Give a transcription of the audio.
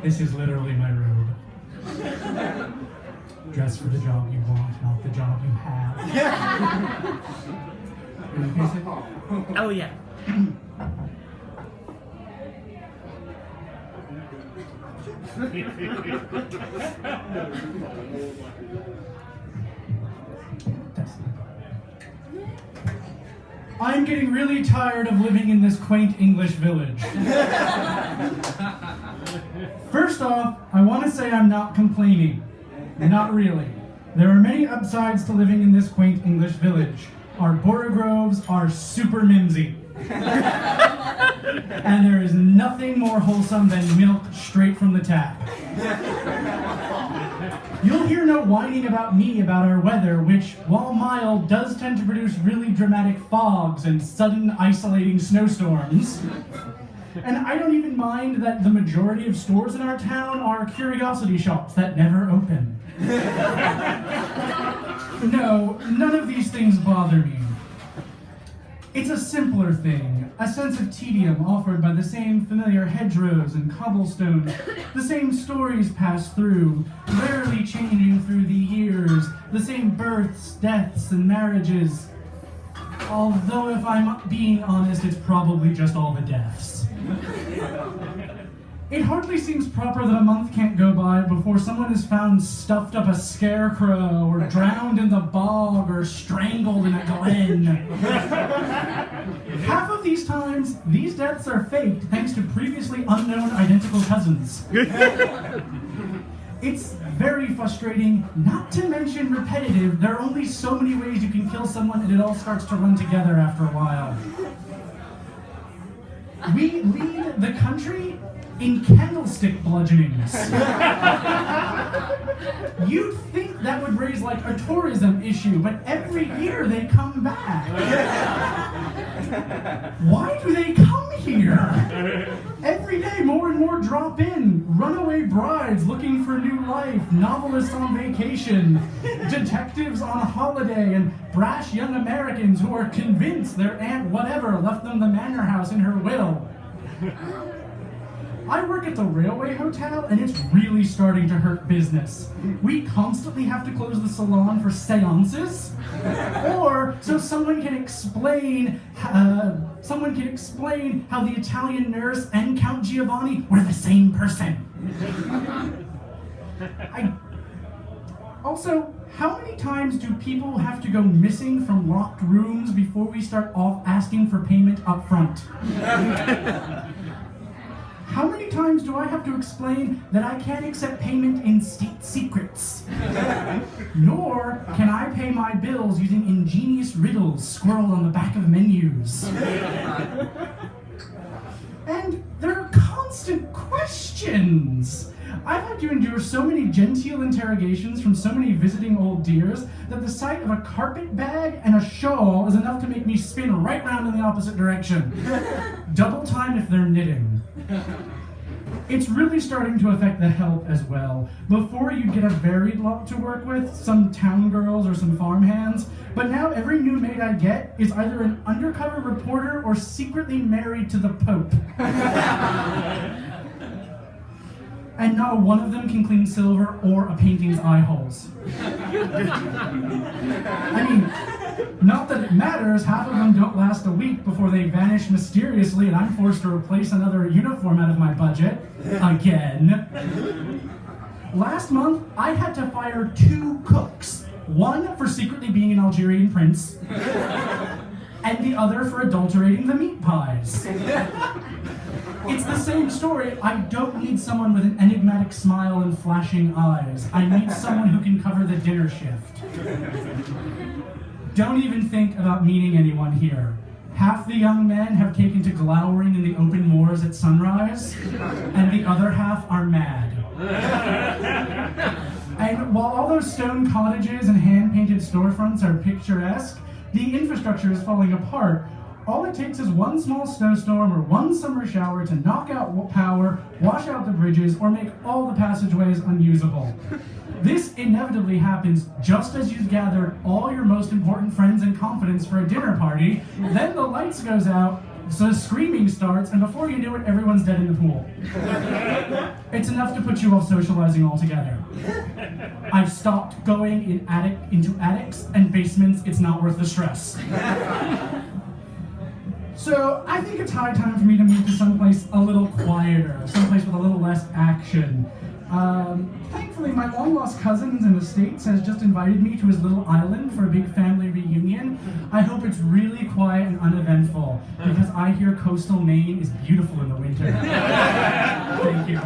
This is literally my robe. Dress for the job you want, not the job you have. Really basic? Oh yeah. I'm getting really tired of living in this quaint English village. First off, I want to say I'm not complaining. Not really. There are many upsides to living in this quaint English village. Our borogroves are super mimsy. And there is nothing more wholesome than milk straight from the tap. You'll hear no whining about me about our weather, which, while mild, does tend to produce really dramatic fogs and sudden isolating snowstorms. And I don't even mind that the majority of stores in our town are curiosity shops that never open. No, none of these things bother me. It's a simpler thing, a sense of tedium offered by the same familiar hedgerows and cobblestones, the same stories passed through, rarely changing through the years, the same births, deaths, and marriages. Although, if I'm being honest, it's probably just all the deaths. It hardly seems proper that a month can't go by before someone is found stuffed up a scarecrow, or drowned in the bog, or strangled in a glen. Half of these times, these deaths are faked thanks to previously unknown identical cousins. It's very frustrating, not to mention repetitive. There are only so many ways you can kill someone and it all starts to run together after a while. We lead the country in candlestick bludgeonings. You'd think that would raise like a tourism issue, but every year they come back. Why do they come here? Every day more and more drop in. Runaway brides looking for new life, novelists on vacation, detectives on holiday, and brash young Americans who are convinced their aunt whatever left them the manor house in her will. I work at the railway hotel, and it's really starting to hurt business. We constantly have to close the salon for seances, or so someone can explain how the Italian nurse and Count Giovanni were the same person. Also, how many times do people have to go missing from locked rooms before we start off asking for payment up front? How many times do I have to explain that I can't accept payment in state secrets? Nor can I pay my bills using ingenious riddles squirreled on the back of menus. And there are constant questions. I've had to endure so many genteel interrogations from so many visiting old dears that the sight of a carpet bag and a shawl is enough to make me spin right round in the opposite direction. Double time if they're knitting. It's really starting to affect the help as well. Before you'd get a varied lot to work with, some town girls or some farmhands, but now every new maid I get is either an undercover reporter or secretly married to the Pope. And not one of them can clean silver or a painting's eye holes. I mean, not that it matters, half of them don't last a week before they vanish mysteriously and I'm forced to replace another uniform out of my budget. Again. Last month, I had to fire 2 cooks. One for secretly being an Algerian prince, and the other for adulterating the meat pies. It's the same story. I don't need someone with an enigmatic smile and flashing eyes. I need someone who can cover the dinner shift. Don't even think about meeting anyone here. Half the young men have taken to glowering in the open moors at sunrise, and the other half are mad. And while all those stone cottages and hand-painted storefronts are picturesque, the infrastructure is falling apart. All it takes is one small snowstorm or one summer shower to knock out power, wash out the bridges, or make all the passageways unusable. This inevitably happens just as you've gathered all your most important friends and confidants for a dinner party, then the lights goes out, so screaming starts, and before you know it, everyone's dead in the pool. It's enough to put you off socializing altogether. I've stopped going into attics and basements. It's not worth the stress. So I think it's high time for me to move to someplace a little quieter, someplace with a little less action. Thankfully, my long-lost cousins in the States has just invited me to his little island for a big family reunion. I hope it's really quiet and uneventful, because I hear coastal Maine is beautiful in the winter. Thank you.